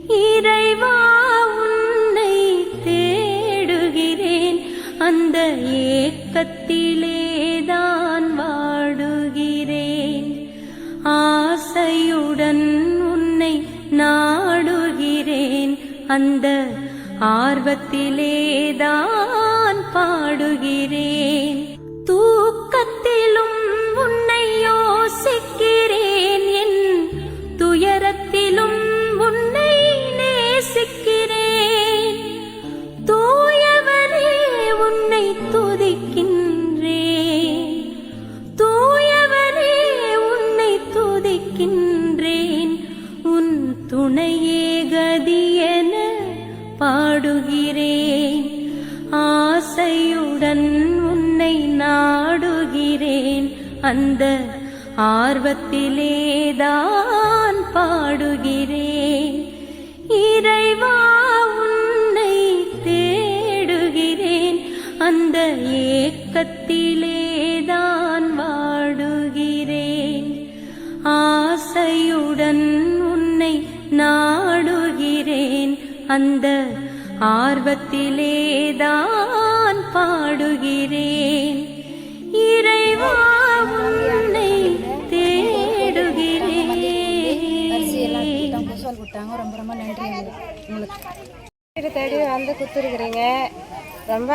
இறைவா உன்னை தேடுகிறேன், அந்த ஏக்கத்திலேதான் வாடுகிறேன். ஆசையுடன் உன்னை நாடுகிறேன், அந்த ஆர்வத்திலேதான் பாடுகிறேன். தூக்கத்திலும் உன்னை யோசிக்கிறேன், என் துயரத்திலும் உன்னை நேசிக்கிறேன். தூயவனே உன்னை துதிக்கின்றேன், தூயவனே உன்னை துதிக்கின்றேன். உன் துணையே கதியென பாடுகிறேன். ஆசையுடன் உன்னை நாடுகிறேன், அந்த ஆர்வத்திலேதான் பாடுகிறேன். இறைவா உன்னை தேடுகிறேன், அந்த ஏக்கத்திலேதான் வாடுகிறேன். ஆசையுடன் உன்னை நாடுகிறேன், அந்த ஆர்வத்திலேதான் பாடுகிறேன். இறைவா உன்னை தேடுகிறேன். ரொம்ப ரொம்ப நன்றி உங்களுக்கு. தேடி வந்து குத்துருக்குறீங்க. ரொம்ப